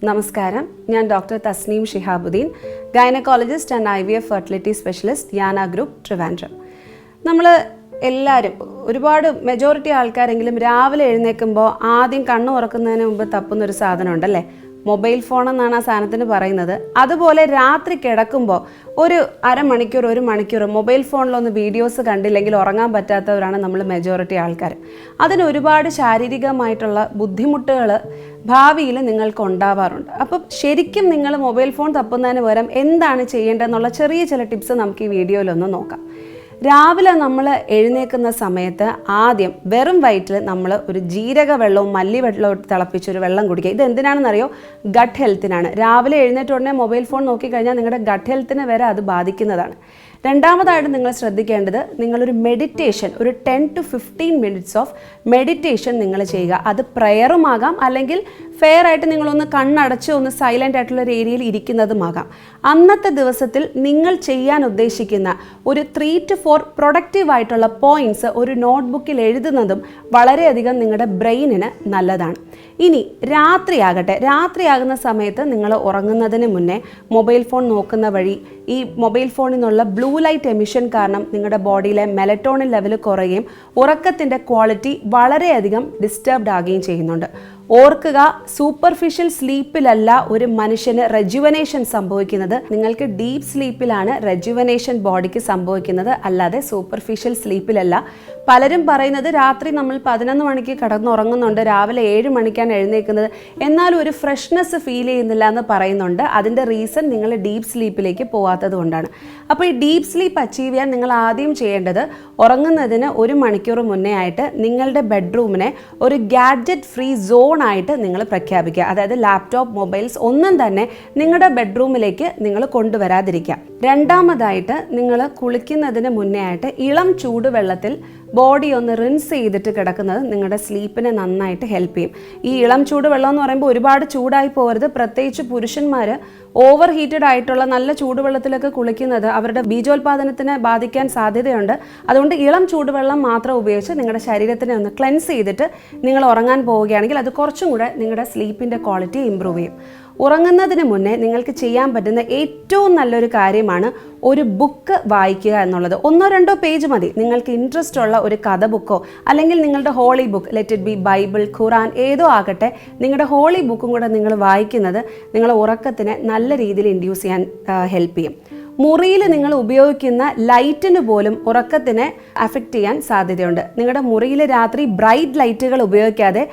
നമസ്കാരം, ഞാൻ doctor Tasneem Shihabuddeen, gynaecologist and IVF fertility specialist, Yana group, Trivandrum. നമ്മൾ എല്ലാവരും ഒരുപാട് മെജോറിറ്റി ആൾക്കാരെങ്കിലും രാവിലെ എഴുന്നേൽക്കുമ്പോൾ ആദ്യം കണ്ണു തുറക്കുന്നതിന് മുമ്പ് തപ്പുന്നൊരു സാധനം ഉണ്ടല്ലേ, മൊബൈൽ ഫോൺ എന്നാണ് ആ സാധനത്തിന് പറയുന്നത്. അതുപോലെ രാത്രി കിടക്കുമ്പോൾ ഒരു അരമണിക്കൂർ 1 മണിക്കൂർ മൊബൈൽ ഫോണിലൊന്ന് വീഡിയോസ് കണ്ടില്ലെങ്കിൽ ഉറങ്ങാൻ പറ്റാത്തവരാണ് നമ്മൾ മെജോറിറ്റി ആൾക്കാർ. അതിന് ഒരുപാട് ശാരീരികമായിട്ടുള്ള ബുദ്ധിമുട്ടുകൾ ഭാവിയിൽ നിങ്ങൾക്ക് ഉണ്ടാവാറുണ്ട്. അപ്പം ശരിക്കും നിങ്ങൾ മൊബൈൽ ഫോൺ തപ്പുന്നതിന് പകരം എന്താണ് ചെയ്യേണ്ടതെന്നുള്ള ചെറിയ ചില ടിപ്സ് നമുക്ക് ഈ വീഡിയോയിലൊന്ന് നോക്കാം. രാവിലെ നമ്മൾ എഴുന്നേൽക്കുന്ന സമയത്ത് ആദ്യം വെറും വയറ്റിൽ നമ്മൾ ഒരു ജീരക വെള്ളവും മല്ലി വെള്ളവും തിളപ്പിച്ചൊരു വെള്ളം കുടിക്കുക. ഇത് എന്തിനാണെന്നറിയോ? ഗട്ട് ഹെൽത്തിനാണ്. രാവിലെ എഴുന്നേറ്റ ഉടനെ മൊബൈൽ ഫോൺ നോക്കിക്കഴിഞ്ഞാൽ നിങ്ങളുടെ ഗട്ട് ഹെൽത്തിനെ വരെ അത് ബാധിക്കുന്നതാണ്. രണ്ടാമതായിട്ട് നിങ്ങൾ ശ്രദ്ധിക്കേണ്ടത്, നിങ്ങളൊരു മെഡിറ്റേഷൻ, ഒരു 10 to 15 minutes ഓഫ് മെഡിറ്റേഷൻ നിങ്ങൾ ചെയ്യുക. അത് പ്രയറുമാകാം, അല്ലെങ്കിൽ ഫെയർ ആയിട്ട് നിങ്ങളൊന്ന് കണ്ണടച്ച് ഒന്ന് സൈലൻ്റ് ആയിട്ടുള്ള ഒരു ഏരിയയിൽ ഇരിക്കുന്നതുമാകാം. അന്നത്തെ ദിവസത്തിൽ നിങ്ങൾ ചെയ്യാൻ ഉദ്ദേശിക്കുന്ന ഒരു 3 to 4 പ്രൊഡക്റ്റീവ് ആയിട്ടുള്ള പോയിൻറ്റ്സ് ഒരു നോട്ട്ബുക്കിൽ എഴുതുന്നതും വളരെയധികം നിങ്ങളുടെ ബ്രെയിനിന് നല്ലതാണ്. ഇനി രാത്രിയാകുന്ന സമയത്ത് നിങ്ങൾ ഉറങ്ങുന്നതിന് മുന്നേ മൊബൈൽ ഫോൺ നോക്കുന്ന വഴി ഈ മൊബൈൽ ഫോണിൽ നിന്നുള്ള ബ്ലൂ ലൈറ്റ് എമിഷൻ കാരണം നിങ്ങളുടെ ബോഡിയിലെ മെലറ്റോണിൻ ലെവൽ കുറയുകയും ഉറക്കത്തിൻ്റെ ക്വാളിറ്റി വളരെയധികം ഡിസ്റ്റർബ്ഡ് ആകുകയും ചെയ്യുന്നുണ്ട്. ഓർക്കുക, സൂപ്പർഫിഷ്യൽ സ്ലീപ്പിലല്ല ഒരു മനുഷ്യന് റെജുവനേഷൻ സംഭവിക്കുന്നത്. നിങ്ങൾക്ക് ഡീപ്പ് സ്ലീപ്പിലാണ് റെജുവനേഷൻ ബോഡിക്ക് സംഭവിക്കുന്നത്, അല്ലാതെ സൂപ്പർഫിഷ്യൽ സ്ലീപ്പിലല്ല. പലരും പറയുന്നത് രാത്രി നമ്മൾ 11 മണിക്ക് കിടന്നുറങ്ങുന്നുണ്ട്, രാവിലെ 7 മണിക്കാണ് എഴുന്നേൽക്കുന്നത്, എന്നാലും ഒരു ഫ്രഷ്നെസ് ഫീൽ ചെയ്യുന്നില്ല എന്ന് പറയുന്നുണ്ട്. അതിൻ്റെ റീസൺ നിങ്ങൾ ഡീപ്പ് സ്ലീപ്പിലേക്ക് പോകാത്തത് കൊണ്ടാണ്. അപ്പോൾ ഈ ഡീപ്പ് സ്ലീപ്പ് അച്ചീവ് ചെയ്യാൻ നിങ്ങൾ ആദ്യം ചെയ്യേണ്ടത്, ഉറങ്ങുന്നതിന് 1 മണിക്കൂർ മുന്നേ ആയിട്ട് നിങ്ങളുടെ ബെഡ്റൂമിനെ ഒരു ഗാഡ്ജറ്റ് ഫ്രീ സോൺ ആയിട്ട് നിങ്ങൾ പ്രഖ്യാപിക്കുക. അതായത് ലാപ്ടോപ്പ്, മൊബൈൽസ് ഒന്നും തന്നെ നിങ്ങളുടെ ബെഡ്റൂമിലേക്ക് നിങ്ങൾ കൊണ്ടുവരാതിരിക്കുക. രണ്ടാമതായിട്ട്, നിങ്ങൾ കുളിക്കുന്നതിന് മുന്നേ ആയിട്ട് ഇളം ചൂടുവെള്ളത്തിൽ ബോഡി ഒന്ന് റിൻസ് ചെയ്തിട്ട് കിടക്കുന്നത് നിങ്ങളുടെ സ്ലീപ്പിനെ നന്നായിട്ട് ഹെൽപ്പ് ചെയ്യും. ഈ ഇളം ചൂടുവെള്ളം എന്ന് പറയുമ്പോൾ ഒരുപാട് ചൂടായി പോകരുത്. പ്രത്യേകിച്ച് പുരുഷന്മാർ ഓവർ ഹീറ്റഡ് ആയിട്ടുള്ള നല്ല ചൂടുവെള്ളത്തിലൊക്കെ കുളിക്കുന്നത് അവരുടെ ബീജോത്പാദനത്തിനെ ബാധിക്കാൻ സാധ്യതയുണ്ട്. അതുകൊണ്ട് ഇളം ചൂടുവെള്ളം മാത്രം ഉപയോഗിച്ച് നിങ്ങളുടെ ശരീരത്തിനെ ഒന്ന് ക്ലെൻസ് ചെയ്തിട്ട് നിങ്ങൾ ഉറങ്ങാൻ പോവുകയാണെങ്കിൽ അത് കുറച്ചും കൂടെ നിങ്ങളുടെ സ്ലീപ്പിൻ്റെ ക്വാളിറ്റി ഇമ്പ്രൂവ് ചെയ്യും. ഉറങ്ങുന്നതിന് മുന്നേ നിങ്ങൾക്ക് ചെയ്യാൻ പറ്റുന്ന ഏറ്റവും നല്ലൊരു കാര്യമാണ് ഒരു ബുക്ക് വായിക്കുക എന്നുള്ളത്. 1-2 പേജ് മതി. നിങ്ങൾക്ക് ഇൻട്രസ്റ്റ് ഉള്ള ഒരു കഥ ബുക്കോ അല്ലെങ്കിൽ നിങ്ങളുടെ holy book, let it be Bible, Quran, ഏതോ ആകട്ടെ, നിങ്ങളുടെ ഹോളി ബുക്കും കൂടെ നിങ്ങൾ വായിക്കുന്നത് നിങ്ങളുടെ ഉറക്കത്തിനെ നല്ല രീതിയിൽ ഇൻഡ്യൂസ് ചെയ്യാൻ ഹെൽപ്പ് ചെയ്യും. മുറിയിൽ നിങ്ങൾ ഉപയോഗിക്കുന്ന ലൈറ്റിന് പോലും ഉറക്കത്തിനെ അഫക്റ്റ് ചെയ്യാൻ സാധ്യതയുണ്ട്. നിങ്ങളുടെ മുറിയിൽ രാത്രി ബ്രൈറ്റ് ലൈറ്റുകൾ ഉപയോഗിക്കാതെ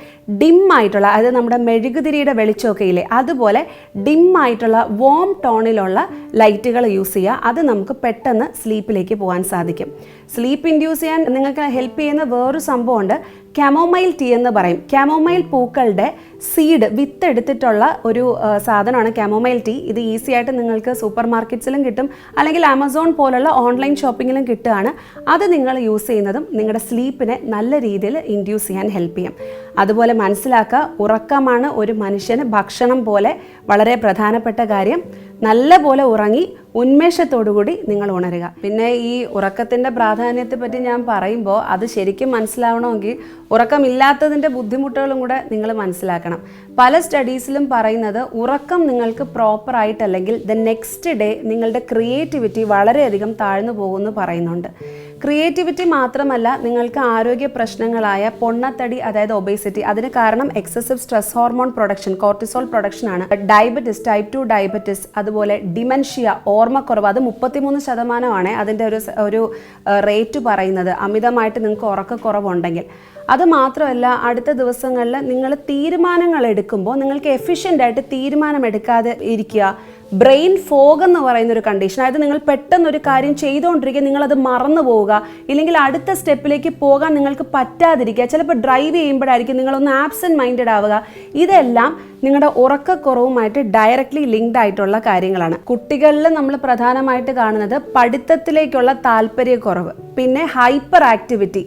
ഡിം ആയിട്ടുള്ള, അതായത് നമ്മുടെ മെഴുകുതിരിയുടെ വെളിച്ചമൊക്കെ ഇല്ലേ, അതുപോലെ ഡിം ആയിട്ടുള്ള വോം ടോണിലുള്ള ലൈറ്റുകൾ യൂസ് ചെയ്യുക. അത് നമുക്ക് പെട്ടെന്ന് സ്ലീപ്പിലേക്ക് പോകാൻ സാധിക്കും. സ്ലീപ്പ് ഇൻഡ്യൂസ് ചെയ്യാൻ നിങ്ങൾക്ക് ഹെൽപ്പ് ചെയ്യുന്ന വേറൊരു സംഭവമുണ്ട്, കാമോമൈൽ ടീ എന്ന് പറയും. കാമോമൈൽ പൂക്കളുടെ സീഡ്, വിത്ത് എടുത്തിട്ടുള്ള ഒരു സാധനമാണ് കാമോമൈൽ ടീ. ഇത് ഈസി ആയിട്ട് നിങ്ങൾക്ക് സൂപ്പർ മാർക്കറ്റ്സിലും കിട്ടും, അല്ലെങ്കിൽ ആമസോൺ പോലുള്ള ഓൺലൈൻ ഷോപ്പിങ്ങിലും കിട്ടുകയാണ്. അത് നിങ്ങൾ യൂസ് ചെയ്യുന്നതും നിങ്ങളുടെ സ്ലീപ്പിനെ നല്ല രീതിയിൽ ഇൻഡ്യൂസ് ചെയ്യാൻ ഹെൽപ്പ് ചെയ്യും. അതുപോലെ മനസ്സിലാക്കുക, ഉറക്കമാണ് ഒരു മനുഷ്യന് ഭക്ഷണം പോലെ വളരെ പ്രധാനപ്പെട്ട കാര്യം. നല്ല പോലെ ഉറങ്ങി ഉന്മേഷത്തോടുകൂടി നിങ്ങൾ ഉണരുക. പിന്നെ ഈ ഉറക്കത്തിൻ്റെ പ്രാധാന്യത്തെ പറ്റി ഞാൻ പറയുമ്പോൾ അത് ശരിക്കും മനസ്സിലാവണമെങ്കിൽ ഉറക്കമില്ലാത്തതിൻ്റെ ബുദ്ധിമുട്ടുകളും കൂടെ നിങ്ങൾ മനസ്സിലാക്കണം. പല സ്റ്റഡീസിലും പറയുന്നത്, ഉറക്കം നിങ്ങൾക്ക് പ്രോപ്പറായിട്ടല്ലെങ്കിൽ ദ നെക്സ്റ്റ് ഡേ നിങ്ങളുടെ ക്രിയേറ്റിവിറ്റി വളരെയധികം താഴ്ന്നു പോകുമെന്ന് പറയുന്നുണ്ട്. ക്രിയേറ്റിവിറ്റി മാത്രമല്ല, നിങ്ങൾക്ക് ആരോഗ്യ പ്രശ്നങ്ങളായ പൊണ്ണത്തടി, അതായത് ഒബേസിറ്റി, അതിന് കാരണം excessive stress hormone production, cortisol production ആണ്. ഡയബറ്റിസ്, ടൈപ്പ് 2 ഡയബറ്റിസ്, അതുപോലെ ഡിമെൻഷ്യ, ഓർമ്മക്കുറവ്, അത് 33% അതിൻ്റെ ഒരു റേറ്റ് പറയുന്നത്, അമിതമായിട്ട് നിങ്ങൾക്ക് ഉറക്കക്കുറവുണ്ടെങ്കിൽ. അത് മാത്രമല്ല, അടുത്ത ദിവസങ്ങളിൽ നിങ്ങൾ തീരുമാനങ്ങൾ എടുക്കുമ്പോൾ നിങ്ങൾക്ക് എഫിഷ്യൻ്റായിട്ട് തീരുമാനമെടുക്കാതെ ഇരിക്കുക. ബ്രെയിൻ ഫോഗ് എന്ന് പറയുന്നൊരു കണ്ടീഷൻ, അതായത് നിങ്ങൾ പെട്ടെന്നൊരു കാര്യം ചെയ്തുകൊണ്ടിരിക്കുക, നിങ്ങളത് മറന്നു പോവുക, ഇല്ലെങ്കിൽ അടുത്ത സ്റ്റെപ്പിലേക്ക് പോകാൻ നിങ്ങൾക്ക് പറ്റാതിരിക്കുക. ചിലപ്പോൾ ഡ്രൈവ് ചെയ്യുമ്പോഴായിരിക്കും നിങ്ങളൊന്ന് ആബ്സെൻറ്റ് മൈൻഡഡ് ആവുക. ഇതെല്ലാം നിങ്ങളുടെ ഉറക്കക്കുറവുമായിട്ട് ഡയറക്റ്റ്ലി ലിങ്ക്ഡ് ആയിട്ടുള്ള കാര്യങ്ങളാണ്. കുട്ടികളിൽ നമ്മൾ പ്രധാനമായിട്ട് കാണുന്നത് പഠിത്തത്തിലേക്കുള്ള താല്പര്യക്കുറവ്, പിന്നെ ഹൈപ്പർ ആക്ടിവിറ്റി,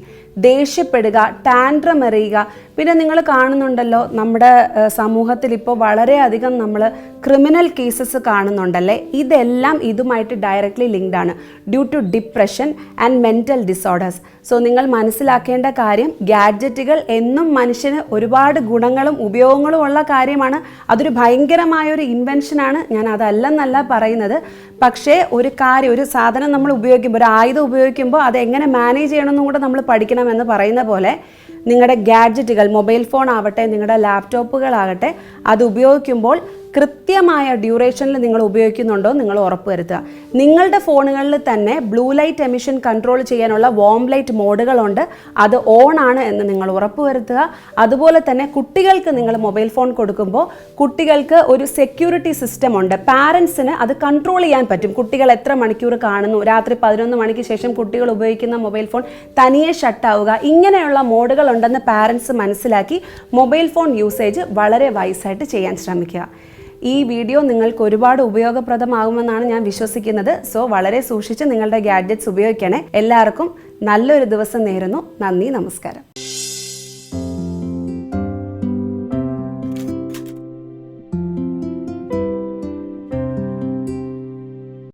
ദേഷ്യപ്പെടുക, ടാൻട്രം എറിയുക, പിന്നെ നിങ്ങൾ കാണുന്നുണ്ടല്ലോ നമ്മുടെ സമൂഹത്തിൽ ഇപ്പോൾ വളരെയധികം നമ്മൾ ക്രിമിനൽ കേസസ് കാണുന്നുണ്ടല്ലേ, ഇതെല്ലാം ഇതുമായിട്ട് ഡയറക്റ്റ്ലി ലിങ്ക്ഡ് ആണ്, due to depression and mental disorders. So നിങ്ങൾ മനസ്സിലാക്കേണ്ട കാര്യം, ഗാഡ്ജറ്റുകൾ എന്നും മനുഷ്യന് ഒരുപാട് ഗുണങ്ങളും ഉപയോഗങ്ങളും ഉള്ള കാര്യമാണ്. അതൊരു ഭയങ്കരമായൊരു ഇൻവെൻഷനാണ്, ഞാൻ അതല്ലെന്നല്ല പറയുന്നത്. പക്ഷേ ഒരു കാര്യം, ഒരു സാധനം നമ്മൾ ഉപയോഗിക്കുമ്പോൾ, ഒരു ആയുധം ഉപയോഗിക്കുമ്പോൾ അത് എങ്ങനെ മാനേജ് ചെയ്യണമെന്നും കൂടെ നമ്മൾ പഠിക്കണമെന്ന് പറയുന്ന പോലെ നിങ്ങളുടെ ഗാഡ്ജറ്റുകൾ, മൊബൈൽ ഫോൺ ആവട്ടെ, നിങ്ങളുടെ ലാപ്ടോപ്പുകളാകട്ടെ, അത് ഉപയോഗിക്കുമ്പോൾ കൃത്യമായ ഡ്യൂറേഷനിൽ നിങ്ങൾ ഉപയോഗിക്കുന്നുണ്ടോ നിങ്ങൾ ഉറപ്പുവരുത്തുക. നിങ്ങളുടെ ഫോണുകളിൽ തന്നെ ബ്ലൂ ലൈറ്റ് എമിഷൻ കൺട്രോൾ ചെയ്യാനുള്ള വാം ലൈറ്റ് മോഡുകളുണ്ട്, അത് ഓൺ ആണ് എന്ന് നിങ്ങൾ ഉറപ്പുവരുത്തുക. അതുപോലെ തന്നെ കുട്ടികൾക്ക് നിങ്ങൾ മൊബൈൽ ഫോൺ കൊടുക്കുമ്പോൾ കുട്ടികൾക്ക് ഒരു സെക്യൂരിറ്റി സിസ്റ്റം ഉണ്ട്. പാരൻസിന് അത് കൺട്രോൾ ചെയ്യാൻ പറ്റും. കുട്ടികൾ എത്ര മണിക്കൂർ കാണുന്നു, രാത്രി 11 മണിക്ക് ശേഷം കുട്ടികൾ ഉപയോഗിക്കുന്ന മൊബൈൽ ഫോൺ തനിയെ ഷട്ടാവുക, ഇങ്ങനെയുള്ള മോഡുകൾ ഉണ്ടെന്ന് പാരൻസ് മനസ്സിലാക്കി മൊബൈൽ ഫോൺ യൂസേജ് വളരെ വൈസായിട്ട് ചെയ്യാൻ ശ്രമിക്കുക. ഈ വീഡിയോ നിങ്ങൾക്ക് ഒരുപാട് ഉപയോഗപ്രദമാകുമെന്നാണ് ഞാൻ വിശ്വസിക്കുന്നത്. സോ വളരെ സൂക്ഷിച്ച് നിങ്ങളുടെ ഗാഡ്ജറ്റ്സ് ഉപയോഗിക്കണേ. എല്ലാവർക്കും നല്ലൊരു ദിവസം നേരുന്നു. നന്ദി, നമസ്കാരം.